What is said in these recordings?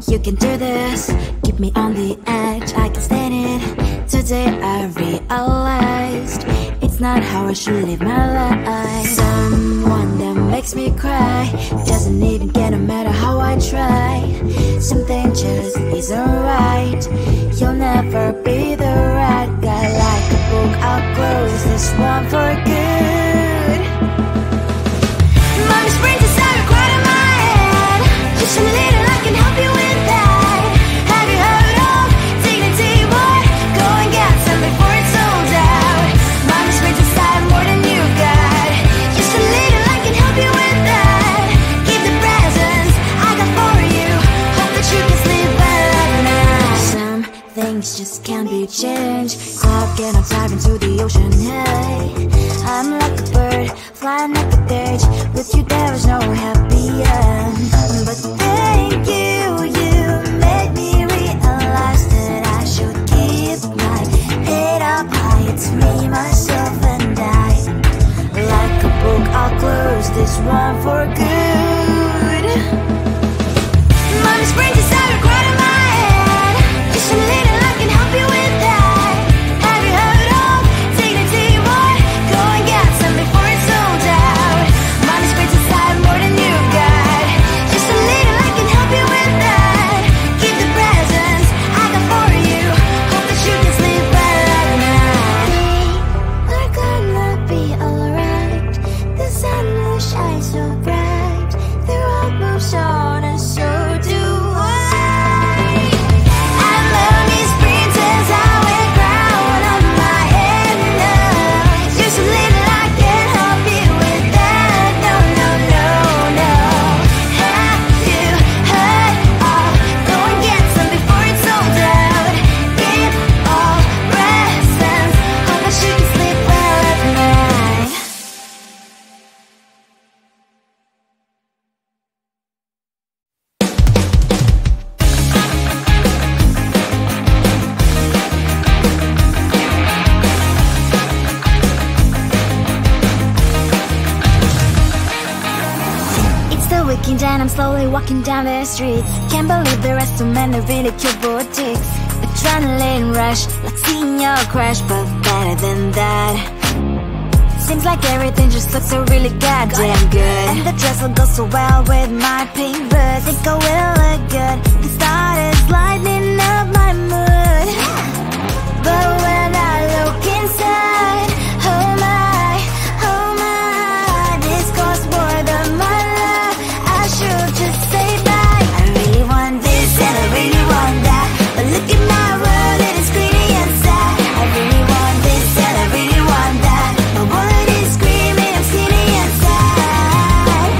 You can do this, keep me on the edge, I can stand it. Today I realized it's not how I should live my life. Someone that makes me cry doesn't even get no matter how I try. Something just isn't right. You'll never be the right guy. Like a book, I'll close this one for good. Mommy's brains inside are quite in my head. Just a little, I can help you with that. Have you heard of dignity, boy? Go and get some before it's sold out. Mommy's brains inside more than you got. Just a little, I can help you with that. Keep the presents I got for you. Hope that you can sleep well at night. Some things just can't be changed. Talking, I'm diving to the ocean, hey. I'm like a bird, flying like a cage. With you there is no happy end. But thank you, you made me realize that I should keep my head up high. It's me, myself and I. Like a book, I'll close this one for good. Mommy's brains inside are quite in my head. Just a little, I can help you with that. Have you heard of dignity, boy? Go and get some before it's sold out. Mommy's brains inside more than you got. Just a little, I can help you with that. Keep the presents I got for you. Hope that you can sleep well at night. We're gonna be alright. The sun will shine so bright. The road moves on and so do I. And mommy's princess, I will crown on my head now. Just a little, I can help you with that. No, no, no, no. Have you heard of? Go and get some before it's sold out. Give all presents. Hope that you can sleep well at night. It's the weekend and I'm slowly walking down the streets. Can't believe there are so many really cute boutiques. Adrenaline rush, like seeing your crush, but better than that. Seems like everything just looks so really goddamn good. And the dress will go so well with my pink boots. Think I will look good. The start is lighting up my mood. But when I look inside, oh my, this costs more than my life. I should just say bye. I really want this and I really want that. But look at my world, it is pretty inside. I really want this and I really want that. My wallet is screaming, I'm skinny inside.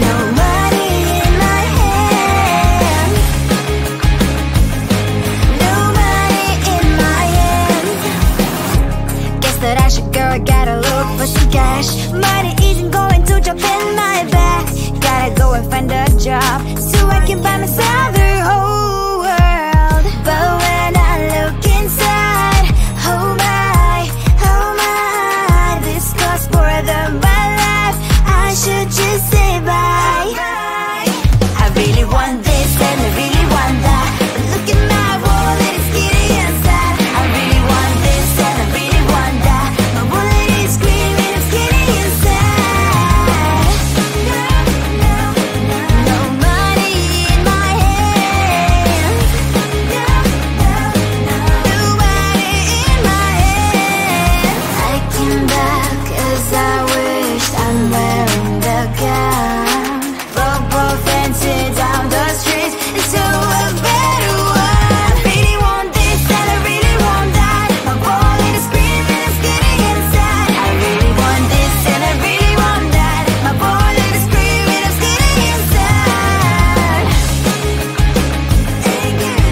No money in my hand. No money in my hand. Guess that I should go, I gotta look for some cash. Money isn't going to drop in my bag. Gotta go and find a job so I can buy myself the whole world. But when I look inside, oh my, this costs more than my life. I should just say bye. I really want this and I really want that. But look at my wallet, it's giddy inside. I really want this and I really want that. My wallet is screaming, it's giddy inside. No money in my hand. No money in my hand. I came back 'cause I wished I'm wearing the gown. Broke fancy down the streets into a better one. I really want this and I really want that. My wallet is screaming, it's getting inside. I really want this and I really want that. My wallet is screaming, it's getting inside.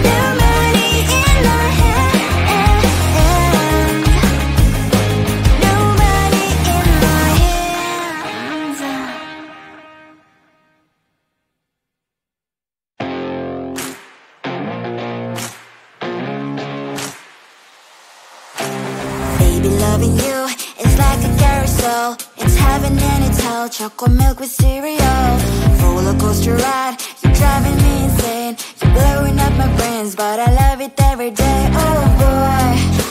No money in my hand. No money in my hands. Baby, loving you is like a carousel. It's heaven and it's hell. Chocolate milk with cereal. Roller coaster ride. You driving me insane. You're blowing up my brains, but I love it every day. Oh boy,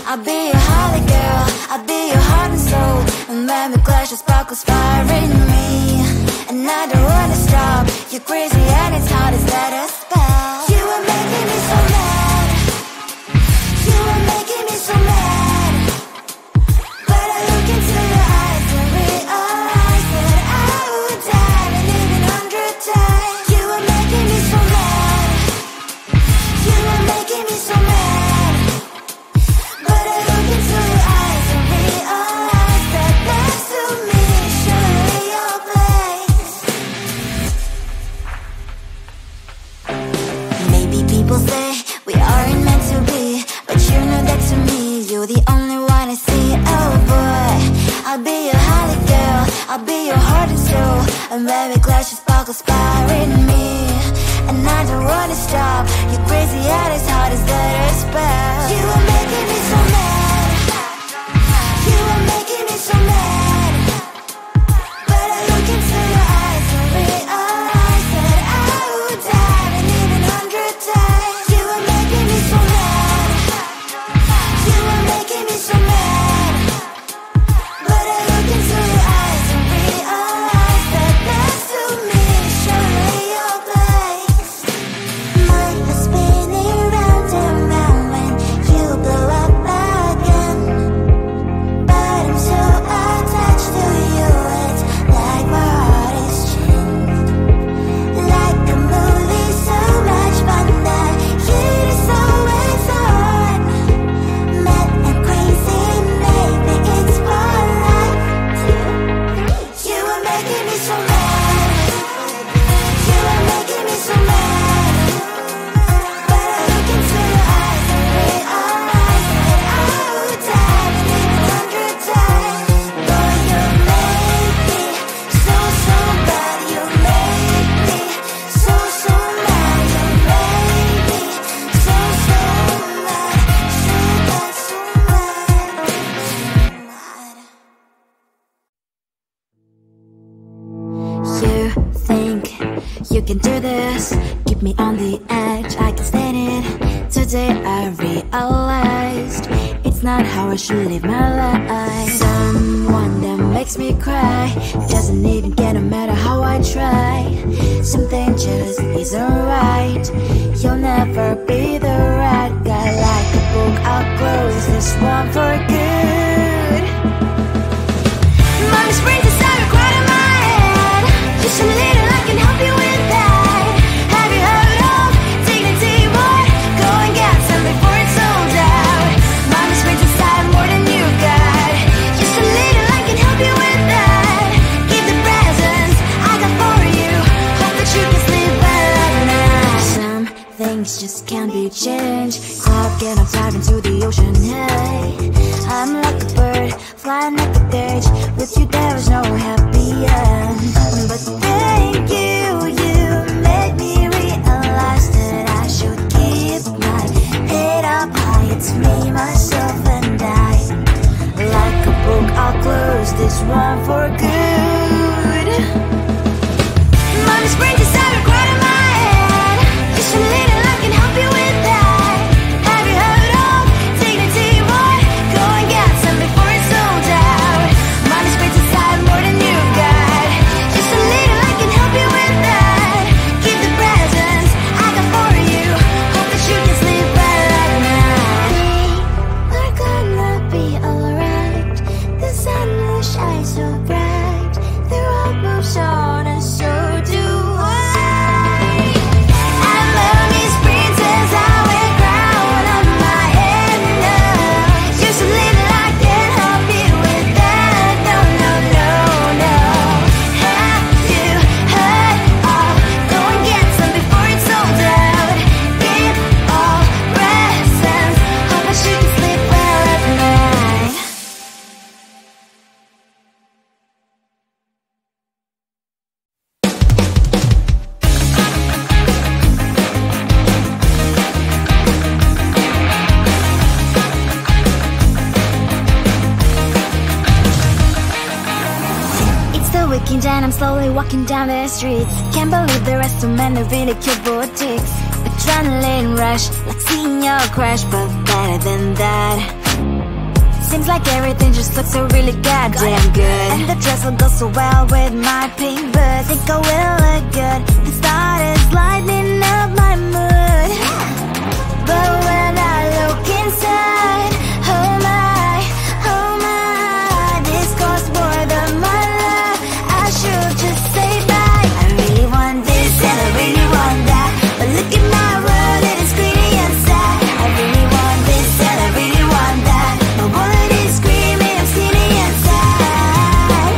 I'll be your holly girl, I'll be your heart and soul. And when we clash, the sparkles fire in me. And I don't wanna stop. You're crazy and it's hard as let us spell. You are making me so mad. You are making me so mad. But I look into your eyes and realize that I would die and even 100 times. You are making me so mad. You are making me so mad. But I look into your eyes and realize that next to me surely your place. Maybe people say we aren't meant to be, but you know that to me you're the only one I see. Oh boy, I'll be your holly girl, I'll be your heart and soul. And when we clash, the sparkles fire in me. And I don't wanna stop. You're crazy and as hard as let her spell. You are making me so mad. You are making me so mad. But I look into your eyes and realize that I would die and even 100 times. You are making me so mad. You are making me so mad. But I look into your eyes and realize that next to me surely your place. Mind was spinning round and round when you blow up again. But I'm so attached to you, it's like my heart is chained. Like a movie, so much fun that heat is always on. Mad and crazy, maybe it's for life. You are making me so mad. You are making me so mad. But I look into your eyes and realize that I would die and even 100 times. Boy, you make me so, so bad. You make me so, so mad. You make me so, so mad. So bad, so mad. You think you can do this, keep me on the edge, I can stand it. Today I realized it's not how I should live my life. Someone that makes me cry doesn't even get no matter how I try. Something just isn't right. You'll never be the right guy. Like a book, I'll close this one for good. Mommy springs inside a cloud in my head. Just a little, I can help you with that. Have you heard of dignity, boy? Go and get some before it's sold out. Mommy springs inside more than you got. Just a little, I can help you with that. Keep the presents I got for you. Hope that you can sleep well at night. Some things just can't be changed. Cloud get up, dive into the ocean, hey. I'm like a bird, flying like a bird. With you there is no happy end. But thank you, you made me realize that I should keep my head up high. It's me, myself and I. Like a book, I'll close this one for good. Mommy springs inside a cloud in my head. Just a little, I can help you with that. Have you heard of dignity, boy? Go and get some before it's sold out. Mommy springs inside more than you got. Just a little, I can help you with that. Keep the presents I got for you. Hope that you can sleep well at night. We're gonna be alright. The sun will shine so bright. the weekend and I'm slowly walking down the streets. Can't believe there are so many really cute boutiques. Adrenaline rush, like seeing your crush, but better than that. Seems like everything just looks so really goddamn good. And the dress will go so well with my pink boots. Think I will look good. The start is lighting up my mood. But when I look inside, oh my, this costs more than my life. I should just say bye. I really want this and I really want that, but look at my world, it is greedy inside. I really want this and I really want that. My wallet is screaming, I'm skinny inside.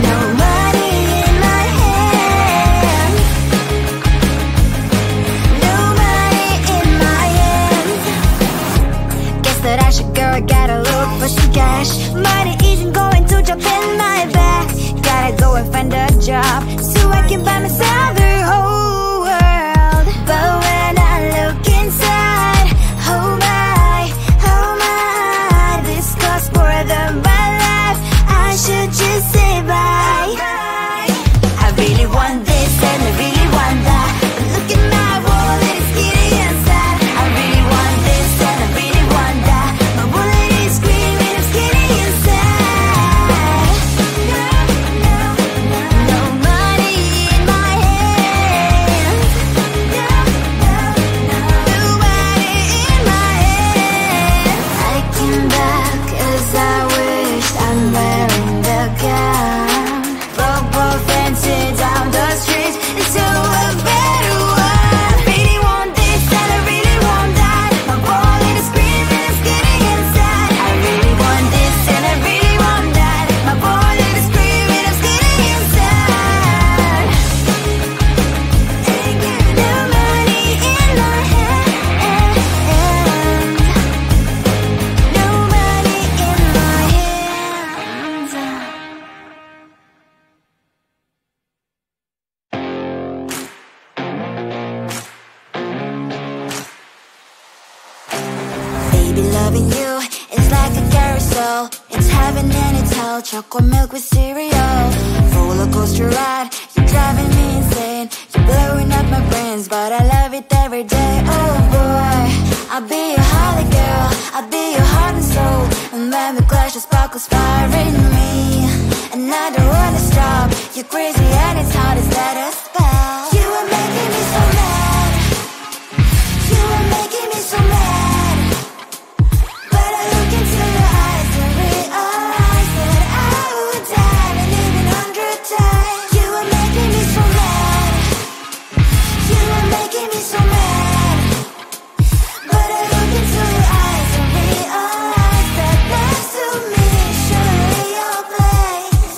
No money in my hand. No money in my hand. Guess that I should go, I gotta look for some cash. Money isn't going to jump in my back. Gotta go and find a job so I can buy myself the whole world. But when I look inside, oh my, this costs more than my life. I should just say bye. I really want this and I really want that, but look at my wallet, it's giddy inside. I really want this and I really want that. My wallet is screaming, I'm skinny inside. No money in my hand. No money in my hand. I came back 'cause I wished I'm wearing the gown. Football fancy down the streets into a better one. Really want this and I really want that. My wallet is screaming, it's getting inside. I really want this and I really want that. My wallet is screaming, it's getting inside. No money in my hand. No money in my hands. Baby, loving you is like a carousel. It's heaven and it's hell. Chocolate milk with cereal. Roller coaster ride, you're driving me insane. You're blowing up my brains, but I love it every day. Oh boy, I'll be your holly girl. I'll be your heart and soul. And when the clash, the sparkles fire in me. And I don't wanna stop. You're crazy and it's hard as that a spell. You are making me so mad. You are making me so mad. But I look into your eyes and realize that I would die and even 100 times. You are making me so mad. You are making me so mad. But I look into your eyes and realize that next to me is surely your place.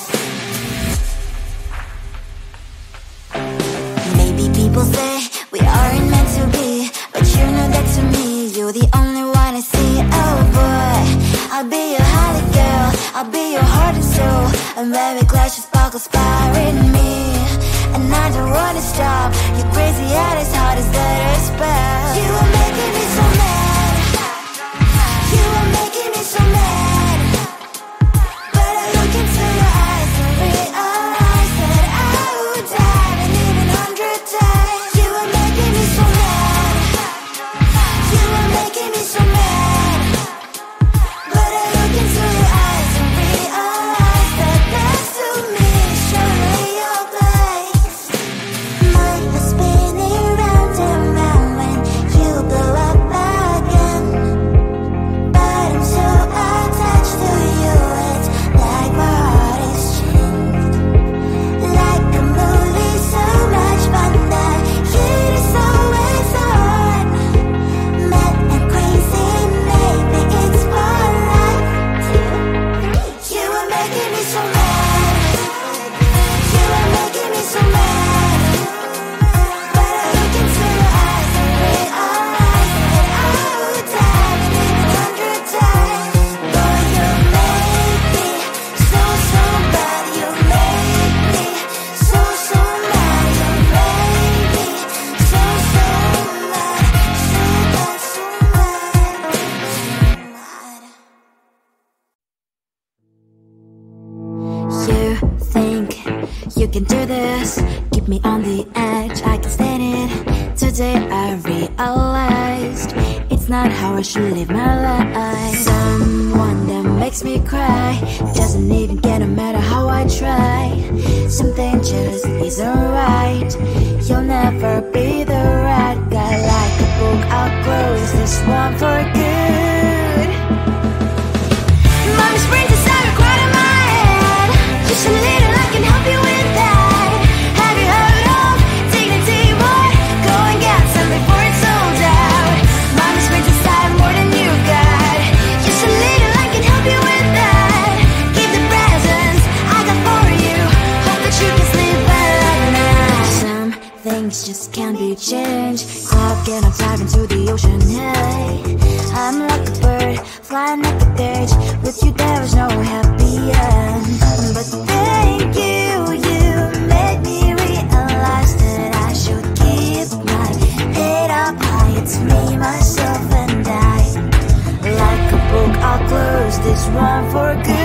Maybe people say we aren't meant to be, but you know that to me, you're the only one I see. Oh boy, I'll be your holly girl. I'll be your heart and soul. And when we clash, the sparkles fire in me. And I don't wanna stop. You're crazy and as hard as that a spell. You are making me so mad. You are making me so mad. But I look into your eyes and realize that I would die and even 100 times. You are making me so mad. You are making me so mad. But I look into your eyes and realize that next to me is surely your place. Mind is spinning round and round when you blow up again. But I'm so You can do this, keep me on the edge, I can stand it. Today I realized it's not how I should live my life. Someone that makes me cry doesn't even get no matter how I try. Something just isn't right. You'll never be the right guy. Like a book, I'll close this one for good. Mommy springs inside a quite in my head. Just a little, I can help you with that. Have you heard of dignity, boy? Go and get some before it's sold out. Mommy springs inside more than you've got. Just a little, I can help you with that. Keep the presents I got for you. Hope that you can sleep well at night. Some things just can't be changed. Walking on dive into the ocean, hey. I'm like a bird, flying like a cage. With you there is no happy end. But thank you, you made me realize that I should keep my head up high. It's me, myself and I. Like a book, I'll close this one for good.